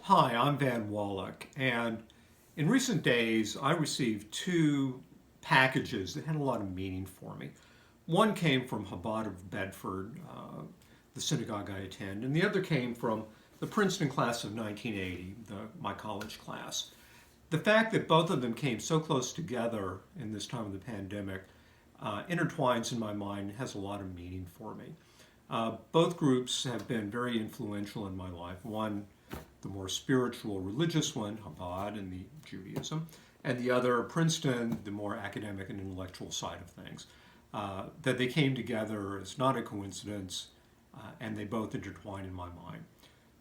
Hi, I'm Van Wallach, and in recent days I received two packages that had a lot of meaning for me. One came from Chabad of Bedford, the synagogue I attend, and the other came from the Princeton class of 1980, my college class. The fact that both of them came so close together in this time of the pandemic intertwines in my mind, has a lot of meaning for me. Both groups have been very influential in my life. One, the more spiritual, religious one, Chabad and the Judaism, and the other, Princeton, the more academic and intellectual side of things. That they came together is not a coincidence, and they both intertwine in my mind.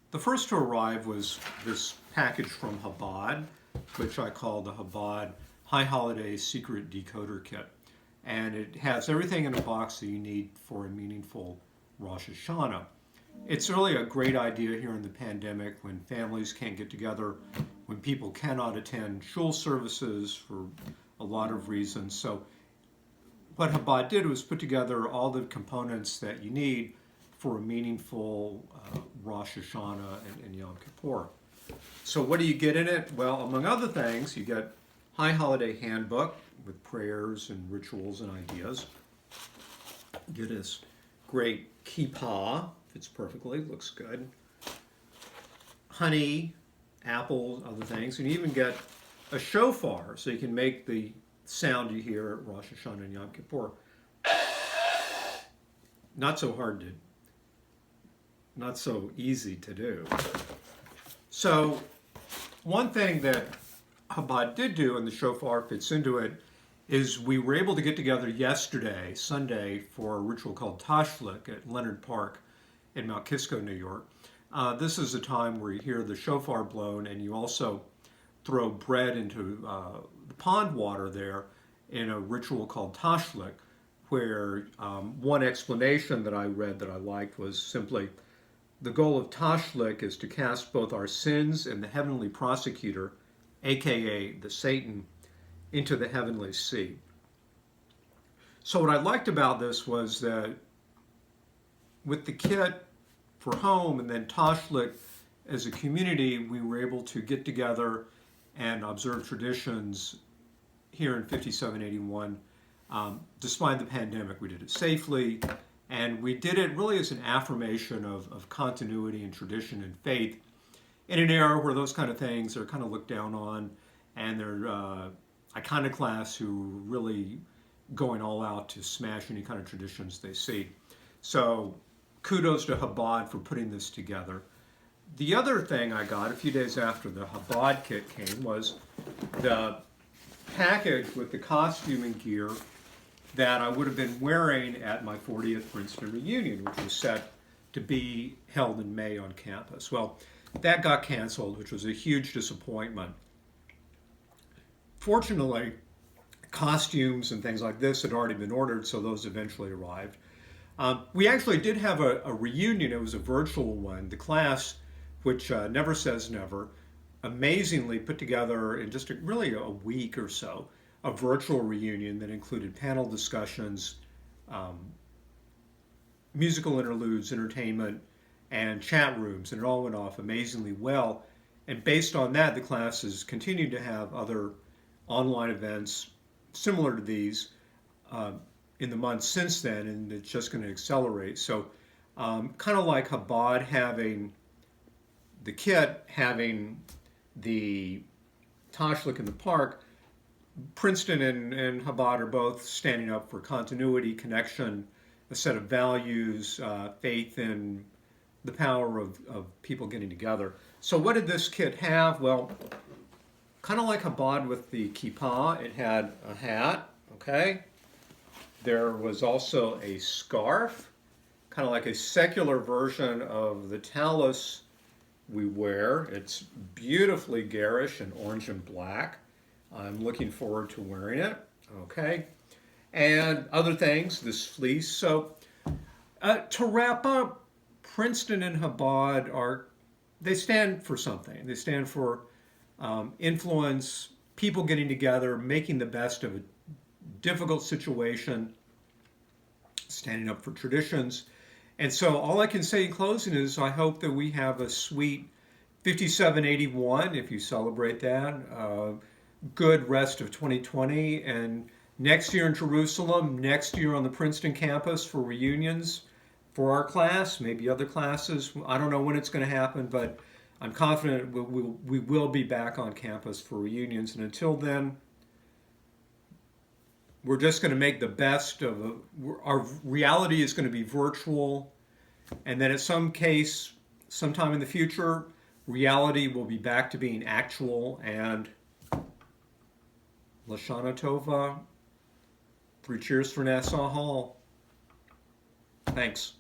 The first to arrive was this package from Chabad, which I call the Chabad High Holiday Secret Decoder Kit. And it has everything in a box that you need for a meaningful Rosh Hashanah. It's really a great idea here in the pandemic when families can't get together, when people cannot attend shul services for a lot of reasons. So what Chabad did was put together all the components that you need for a meaningful Rosh Hashanah and Yom Kippur. So what do you get in it? Well, among other things, you get High Holiday Handbook with prayers and rituals and ideas. You get this great kippah, fits perfectly, looks good. Honey, apples, other things, and you even get a shofar so you can make the sound you hear at Rosh Hashanah and Yom Kippur. Not so easy to do. So one thing that Chabad did do, and the shofar fits into it, is we were able to get together yesterday, Sunday, for a ritual called Tashlich at Leonard Park in Mount Kisco, New York. This is a time where you hear the shofar blown, and you also throw bread into the pond water there in a ritual called Tashlich, where one explanation that I read that I liked was simply, the goal of Tashlich is to cast both our sins and the heavenly prosecutor, aka the Satan, into the heavenly sea. So what I liked about this was that with the kit for home and then Tashlich as a community, we were able to get together and observe traditions here in 5781. Despite the pandemic, we did it safely, and we did it really as an affirmation of continuity and tradition and faith in an era where those kind of things are kind of looked down on, and they're iconoclasts who are really going all out to smash any kind of traditions they see. So kudos to Chabad for putting this together. The other thing I got a few days after the Chabad kit came was the package with the costume and gear that I would have been wearing at my 40th Princeton reunion, which was set to be held in May on campus. Well, that got canceled, which was a huge disappointment. Fortunately, costumes and things like this had already been ordered, so those eventually arrived. We actually did have a reunion. It was a virtual one. The class, which never says never, amazingly put together in just really a week or so, a virtual reunion that included panel discussions, musical interludes, entertainment, and chat rooms, and it all went off amazingly well. And based on that, the class has continued to have other online events similar to these in the months since then, and it's just going to accelerate. So kind of like Chabad having the kit, having the Tashlich in the park, Princeton and Chabad are both standing up for continuity, connection, a set of values, faith in the power of people getting together. So what did this kit have? Well, kind of like Chabad with the kippah, it had a hat, okay? There was also a scarf, kind of like a secular version of the tallis we wear. It's beautifully garish in orange and black. I'm looking forward to wearing it, okay? And other things, this fleece. So to wrap up, Princeton and Chabad they stand for something. They stand for influence, people getting together, making the best of a difficult situation, standing up for traditions. And so all I can say in closing is I hope that we have a sweet 5781 if you celebrate that. Good rest of 2020. And next year in Jerusalem, next year on the Princeton campus for reunions for our class, maybe other classes. I don't know when it's going to happen, but I'm confident we will be back on campus for reunions. And until then, we're just going to make the best of our reality is going to be virtual. And then at sometime in the future, reality will be back to being actual. And Lashana Tova, 3 cheers for Nassau Hall. Thanks.